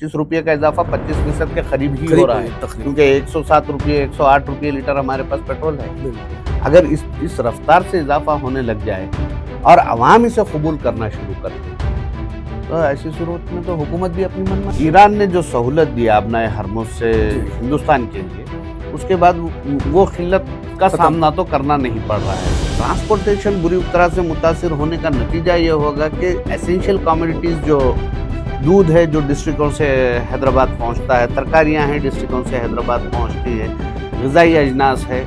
₹25 का इजाफा 25% के करीब ही हो रहा है, क्योंकि 107 रुपये 108 रुपये लीटर हमारे पास पेट्रोल है। अगर इस रफ्तार से इजाफा होने लग जाए और अवाम इसे कबूल करना शुरू कर दे, तो ऐसी सूरत में तो हुकूमत भी अपनी मनमानी। ईरान ने जो सहूलत दी आबनाए हरमुज से हिंदुस्तान के लिए, उसके बाद वो खिल्लत का सामना तो करना नहीं पड़ रहा है। ट्रांसपोर्टेशन बुरी तरह से मुतासिर होने का नतीजा ये होगा कि एसेंशियल कमोडिटीज जो दूध है जो डिस्ट्रिक्टों से हैदराबाद पहुंचता है, तरकारियां हैं डिस्ट्रिक्टों से हैदराबाद पहुंचती है, ग़िज़ाई अजनास है।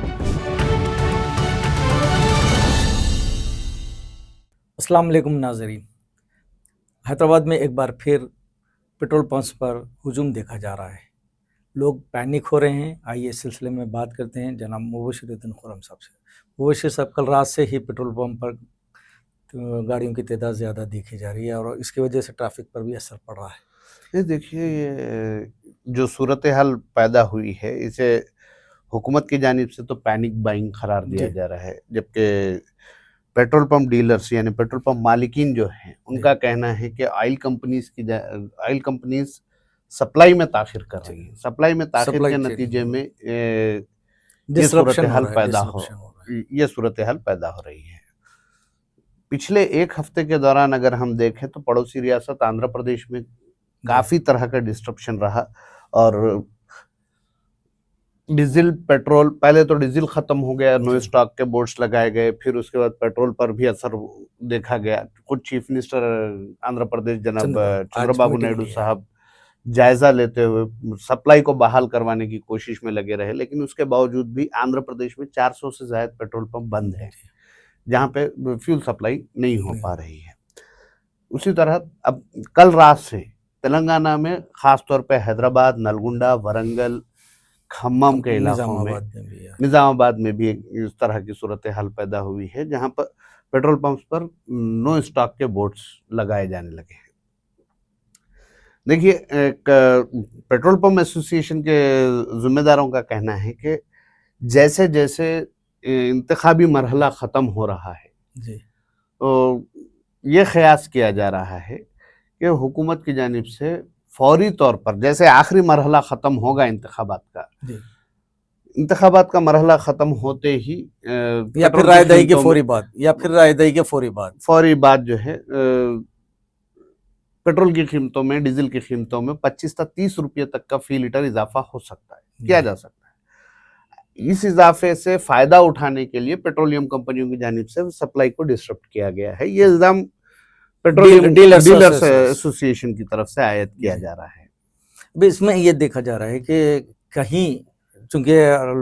अस्सलाम वालेकुम नाज़रीन, हैदराबाद में एक बार फिर पेट्रोल पंप्स पर हुजूम देखा जा रहा है। लोग पैनिक हो रहे हैं। आइए इस सिलसिले में बात करते हैं जनाब मुबशिरुद्दीन खुर्रम साहब से। मुबशिर साहब, कल रात से ही पेट्रोल पंप पर गाड़ियों की तादाद ज़्यादा देखी जा रही है और इसकी वजह से ट्रैफिक पर भी असर पड़ रहा है। ये देखिए, ये जो सूरत हाल पैदा हुई है, इसे हुकूमत की जानिब से तो पैनिक बाइंग करार दिया जा रहा है, जबकि पेट्रोल पंप डीलर्स यानी पेट्रोल पंप मालिकीन जो हैं, उनका कहना है कि ऑयल कंपनीज सप्लाई में ताखिर कर रही हैं। सप्लाई में ताखिर के नतीजे में ये सूरत हाल पैदा हो रही है। पिछले एक हफ्ते के दौरान अगर हम देखें तो पड़ोसी रियासत आंध्र प्रदेश में काफ़ी तरह का डिस्ट्रप्शन रहा और डीजल पेट्रोल, पहले तो डीजल ख़त्म हो गया, नो स्टॉक के बोर्ड्स लगाए गए, फिर उसके बाद पेट्रोल पर भी असर देखा गया। खुद चीफ मिनिस्टर आंध्र प्रदेश जनाब चंद्रबाबू नायडू साहब जायज़ा लेते हुए सप्लाई को बहाल करवाने की कोशिश में लगे रहे, लेकिन उसके बावजूद भी आंध्र प्रदेश में 400 से ज़्यादा पेट्रोल पंप बंद हैं जहाँ पे फ्यूल सप्लाई नहीं हो पा रही है। उसी तरह अब कल रात से तेलंगाना में ख़ास तौर पे हैदराबाद, नलगुंडा, वरंगल, खम्मम के इलाकों में, निज़ामाबाद में भी इस तरह की सूरत हाल पैदा हुई है, जहाँ पर पेट्रोल पंप्स पर नो स्टॉक के बोर्ड्स लगाए जाने लगे हैं। देखिए, पेट्रोल पंप एसोसिएशन के ज़िम्मेदारों का कहना है कि जैसे जैसे इंतखाबी मरहला ख़त्म हो रहा है जी, तो ये ख़यास किया जा रहा है कि हुकूमत की जानिब से फौरी तौर पर, जैसे आखिरी मरहला ख़त्म होगा इंतखाबात मरहला ख़त्म होते ही या फिर रायदही के फौरी बाद जो है पेट्रोल की कीमतों में, डीजल की कीमतों में 25 से 30 रुपये तक का फी लीटर इजाफा हो सकता है, किया जा सकता है। इस इजाफे से फ़ायदा उठाने के लिए पेट्रोलियम कंपनियों की जानिब से सप्लाई को डिस्टर्ब किया गया है। ये इल्ज़ाम पेट्रोलियम डीलर्स एसोसिएशन की तरफ से आयद किया जा रहा है। अभी इसमें ये देखा जा रहा है कि कहीं चूँकि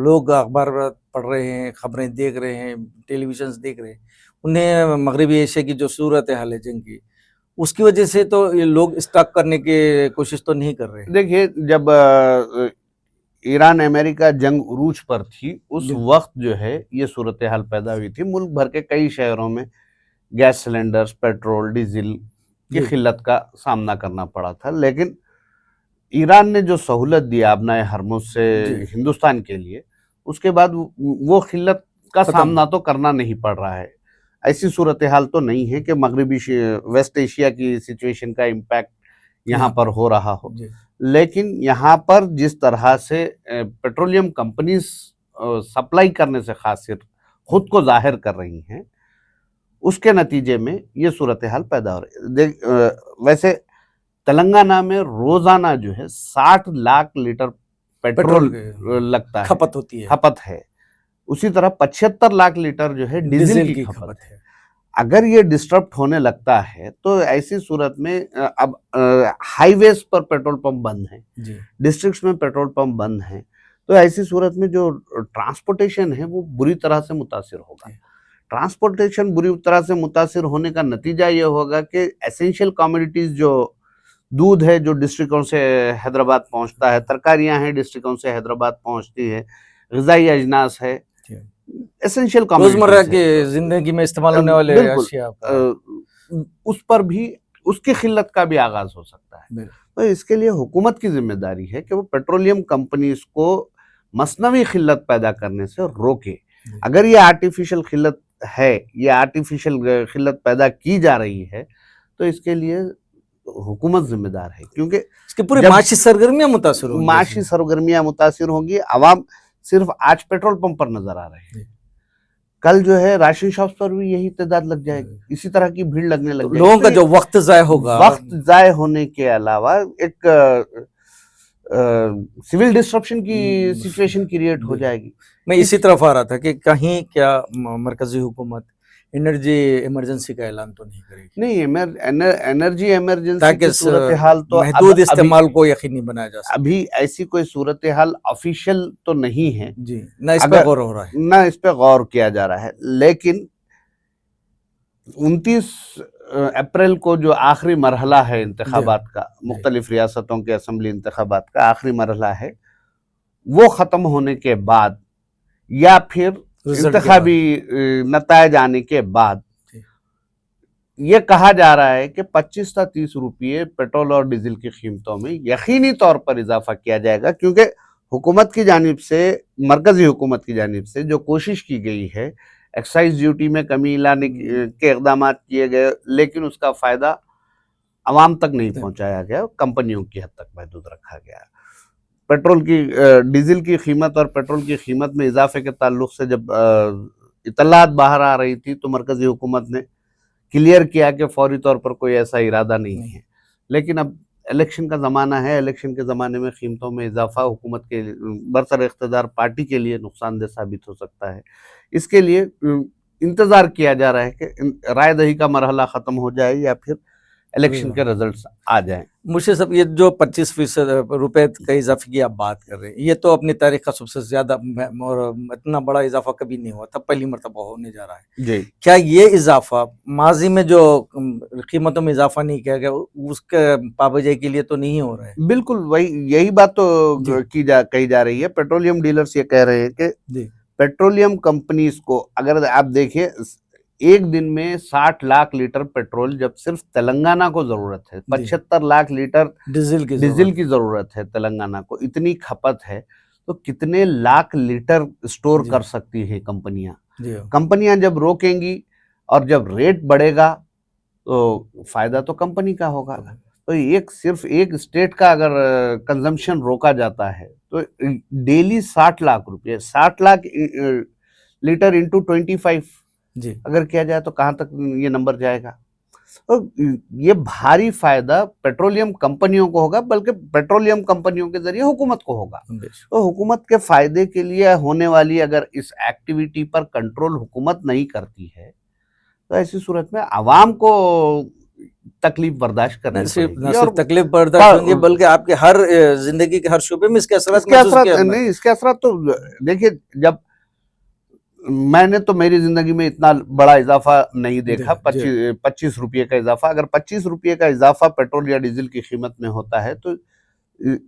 लोग अखबार पढ़ रहे हैं, खबरें देख रहे हैं, टेलीविजन देख रहे हैं, उन्हें मगरबी एशिया की जो सूरत हाल है जंग की, उसकी वजह से तो ये लोग स्टॉक करने की कोशिश तो नहीं कर रहे हैं। देखिए, जब ईरान अमेरिका जंग उरूज पर थी, उस वक्त जो है ये सूरत हाल पैदा हुई थी। मुल्क भर के कई शहरों में गैस सिलेंडर्स, पेट्रोल, डीजल की किल्लत का सामना करना पड़ा था, लेकिन ईरान ने जो सहूलत दी आबनाए हरमुज से हिंदुस्तान के लिए, उसके बाद वो किल्लत का सामना तो करना नहीं पड़ रहा है। ऐसी सूरत हाल तो नहीं है कि मगरबी वेस्ट एशिया की सिचुएशन का इम्पैक्ट यहाँ पर हो रहा हो, लेकिन यहाँ पर जिस तरह से पेट्रोलियम कंपनीज सप्लाई करने से खासिर खुद को जाहिर कर रही हैं, उसके नतीजे में ये सूरत हाल पैदा हो रही है। वैसे तेलंगाना में रोजाना जो है 60 लाख लीटर पेट्रोल लगता है, खपत है। उसी तरह 75 लाख लीटर जो है डीजल की खपत है। अगर ये डिस्टर्ब होने लगता है तो ऐसी सूरत में अब हाईवेज पर पेट्रोल पंप बंद हैं, डिस्ट्रिक्ट्स में पेट्रोल पंप बंद हैं, तो ऐसी सूरत में जो ट्रांसपोर्टेशन है वो बुरी तरह से मुतासिर होगा। ट्रांसपोर्टेशन बुरी तरह से मुतासिर होने का नतीजा ये होगा कि एसेंशियल कमोडिटीज जो दूध है जो डिस्ट्रिक्टों से हैदराबाद पहुंचता है, तरकारियां हैं डिस्ट्रिक्टों से हैदराबाद पहुंचती है, ग़िज़ाई अजनास है, एसेंशियल रोजमर्रा की जिंदगी में इस्तेमाल होने वाले अशिया, उस पर भी उसकी किल्लत का भी आगाज हो सकता है। तो इसके लिए हुकूमत की जिम्मेदारी है कि वो पेट्रोलियम कंपनीज को मसनवी किल्लत पैदा करने से रोके। अगर ये आर्टिफिशियल किल्लत है, ये आर्टिफिशियल किल्लत पैदा की जा रही है, तो इसके लिए हुकूमत जिम्मेदार है, क्योंकि इसकी पूरी जब माशी सरगर्मियां मुतासिर होंगी माशी सरगर्मियां मुतासिर होंगी। आवाम सिर्फ आज पेट्रोल पंप पर नजर आ रहे हैं, कल जो है राशन शॉप्स पर भी यही तादाद लग जाएगी, इसी तरह की भीड़ लगने लग तो जाएगी। लोगों का तो जो वक्त जाया होगा, वक्त जाय होने के अलावा एक सिविल डिस्ट्रप्शन की सिचुएशन क्रिएट हो जाएगी। मैं इसी तरफ आ रहा था कि कहीं क्या मरकजी हुकूमत एनर्जी इमरजेंसी का ऐलान तो नहीं करेगी, नहीं, एनर्जी इमरजेंसी ताकि की सूरत हाल तो महदूद इस्तेमाल को यकीनी बनाया जा सके। अभी ऐसी कोई सूरत हाल ऑफिशियल तो नहीं है जी, ना इस पर गौर हो रहा है, ना इस पे गौर किया जा रहा है, लेकिन 29 अप्रैल को जो आखिरी मरहला है इंतखाबात का, मुख्तलिफ रियासतों के असम्बली इंतखाबात का आखिरी मरहला है, वो ख़त्म होने के बाद या फिर इंतखाबी नतायज आने के बाद ये कहा जा रहा है कि 25 से 30 रुपये पेट्रोल और डीजल की कीमतों में यकीनी तौर पर इजाफा किया जाएगा, क्योंकि हुकूमत की जानिब से, मरकजी हुकूमत की जानिब से जो कोशिश की गई है, एक्साइज ड्यूटी में कमी लाने के इक़दाम किए गए, लेकिन उसका फ़ायदा आवाम तक नहीं पहुंचाया गया, कंपनियों की हद तक महदूद रखा गया। पेट्रोल की डीजल की कीमत और पेट्रोल की कीमत में इजाफे के ताल्लुक से जब इतलात बाहर आ रही थी तो मरकजी हुकूमत ने क्लियर किया कि फौरी तौर पर कोई ऐसा इरादा नहीं है, लेकिन अब इलेक्शन का ज़माना है, इलेक्शन के ज़माने में कीमतों में इजाफा हुकूमत के बरसर इख्तिदार पार्टी के लिए नुकसानदेह साबित हो सकता है। इसके लिए इंतज़ार किया जा रहा है कि राय दही का मरहला ख़त्म हो जाए या फिर इलेक्शन के रिजल्ट्स आ जाएं। मुझे सब ये जो 25% रुपए का इजाफे की आप बात कर रहे हैं, ये तो अपनी तारीख का सबसे ज्यादा और इतना बड़ा इजाफा कभी नहीं हुआ था, पहली मरतबा होने जा रहा है जी। क्या ये इजाफा माजी में जो कीमतों में इजाफा नहीं किया गया उसके पाबंदी के लिए तो नहीं हो रहा है? बिल्कुल वही, यही बात तो कही जा रही है। पेट्रोलियम डीलर्स ये कह रहे हैं कि पेट्रोलियम कंपनीज को, अगर आप देखिए, एक दिन में 60 लाख लीटर पेट्रोल जब सिर्फ तेलंगाना को जरूरत है, 75 लाख लीटर डीजल की जरूरत है तेलंगाना को, इतनी खपत है, तो कितने लाख लीटर स्टोर कर सकती है कंपनियां जब रोकेंगी और जब रेट बढ़ेगा तो फायदा तो कंपनी का होगा। तो सिर्फ एक स्टेट का अगर कंजम्पशन रोका जाता है तो डेली 60 लाख रुपये, 60 लाख लीटर इंटू 25 अगर किया जाए तो कहाँ तक ये नंबर जाएगा। तो ये भारी फायदा पेट्रोलियम कंपनियों को होगा, बल्कि पेट्रोलियम कंपनियों के जरिए हुकूमत को होगा। तो हुकूमत के फायदे के लिए होने वाली अगर इस एक्टिविटी पर कंट्रोल हुकूमत नहीं करती है तो ऐसी सूरत में आवाम को तकलीफ बर्दाश्त करनी पड़ेगी। और तकलीफ बर्दाश्त होंगे, बल्कि आपके हर जिंदगी के हर शोबे में इसके असर तो देखिए, जब मैंने तो मेरी जिंदगी में इतना बड़ा इजाफा नहीं देखा, 25 रुपये का इजाफा। अगर 25 रुपये का इजाफा पेट्रोल या डीजल की कीमत में होता है तो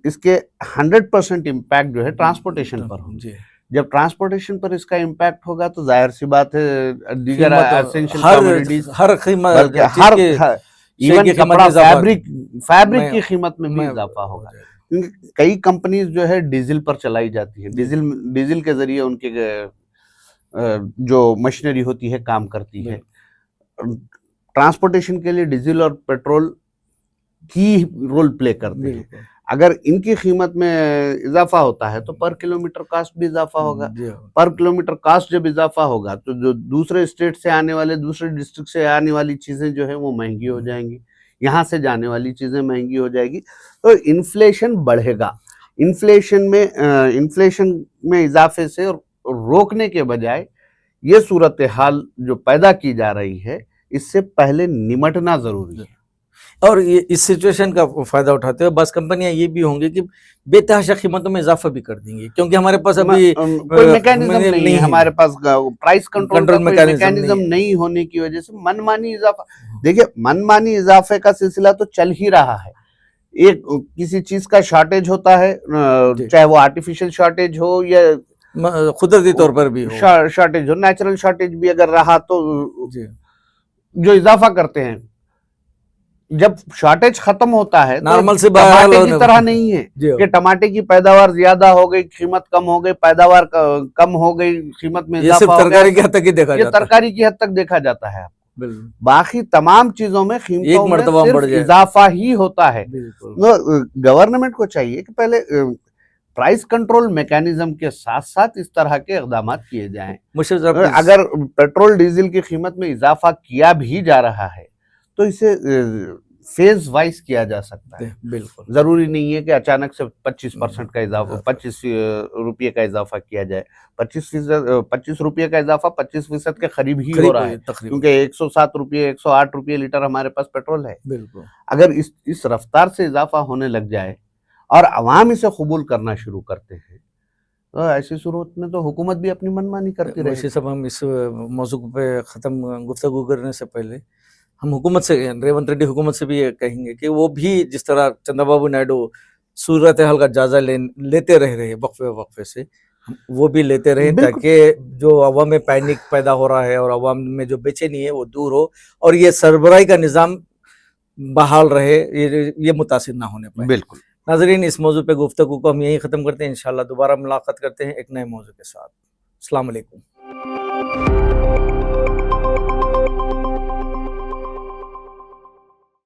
इसके 100% इम्पैक्ट जो है ट्रांसपोर्टेशन पर होगा। जब ट्रांसपोर्टेशन पर इसका इम्पैक्ट होगा तो जाहिर सी बात है दीगर एसेंशियल कमोडिटीज, इवन कपड़ा, फैब्रिक की कीमत में भी इजाफा होगा, क्योंकि कई कंपनीज जो है डीजल पर चलाई जाती है, डीजल के जरिए उनके जो मशीनरी होती है काम करती है। ट्रांसपोर्टेशन के लिए डीजल और पेट्रोल की रोल प्ले करते हैं। अगर इनकी कीमत में इजाफा होता है तो पर किलोमीटर कास्ट भी इजाफा होगा। पर किलोमीटर कास्ट जब इजाफा होगा तो जो दूसरे स्टेट से आने वाले, दूसरे डिस्ट्रिक्ट से आने वाली चीजें जो है वो महंगी हो जाएंगी, यहाँ से जाने वाली चीजें महंगी हो जाएगी, तो इन्फ्लेशन बढ़ेगा। इन्फ्लेशन में इजाफे से रोकने के बजाय ये सूरत हाल जो पैदा की जा रही है, इससे पहले निमटना जरूरी है। और ये इस सिचुएशन का फायदा उठाते हुए बस कंपनियां ये भी होंगी कि बेतहाशा कीमतों में इजाफा भी कर देंगी, क्योंकि हमारे पास अभी कोई मैकेनिज्म नहीं है, हमारे पास प्राइस कंट्रोल मैकेनिज्म नहीं होने की वजह से मनमानी इजाफा। देखिए, मनमानी इजाफे का सिलसिला तो चल ही रहा है। एक किसी चीज का शॉर्टेज होता है, चाहे वो आर्टिफिशियल शॉर्टेज हो या कुदरती तौर पर भी शॉर्टेज हो, नेचुरल शॉर्टेज भी अगर रहा तो जो इजाफा करते हैं, जब शॉर्टेज खत्म होता है नॉर्मल से टमाटे की तरह नहीं है कि टमाटे की पैदावार ज्यादा हो गई, कीमत कम हो गई, पैदावार कम हो गई, कीमत में इजाफा हो गया। तरकारी की हद तक ही देखा जाता है, तरकारी की हद तक देखा जाता है। بالکل باقی تمام چیزوں میں قیمتوں ایک میں مرتبہ بڑھ صرف جائے. اضافہ ہی ہوتا ہے. بالکل گورنمنٹ کو چاہیے کہ پہلے پرائس کنٹرول میکانزم کے ساتھ ساتھ اس طرح کے اقدامات کیے جائیں. مشرف صاحب اگر پیٹرول ڈیزل کی قیمت میں اضافہ کیا بھی جا رہا ہے تو اسے فیز وائز کیا جا سکتا ہے. بالکل ضروری نہیں ہے کہ اچانک سے 25% کا اضافہ 25 روپے کا اضافہ کیا جائے. 25 روپے کا اضافہ 25% کے قریب ہی ہو رہا ہے تقریباً. کیونکہ 107 روپے 108 روپے لیٹر ہمارے پاس پیٹرول ہے. بالکل اگر اس رفتار سے اضافہ ہونے لگ جائے اور عوام اسے قبول کرنا شروع کرتے ہیں تو ایسی صورت میں تو حکومت بھی اپنی منمانی کرتی رہے گی. مشرف صاحب ہم اس موضوع پہ ختم گفتگو کرنے سے پہلے ہم حکومت سے ریونت ریڈی حکومت سے بھی یہ کہیں گے کہ وہ بھی جس طرح چندرا بابو نائیڈو صورتحال کا جائزہ لیتے رہ رہے وقفے وقفے سے وہ بھی لیتے رہے بالکل. تاکہ جو عوام میں پینک پیدا ہو رہا ہے اور عوام میں جو بے چینی ہے وہ دور ہو اور یہ سربراہی کا نظام بحال رہے یہ متاثر نہ ہونے پائے. بالکل. ناظرین اس موضوع پہ گفتگو کو ہم یہیں ختم کرتے ہیں. انشاءاللہ دوبارہ ملاقات کرتے ہیں ایک نئے موضوع کے ساتھ. السلام علیکم.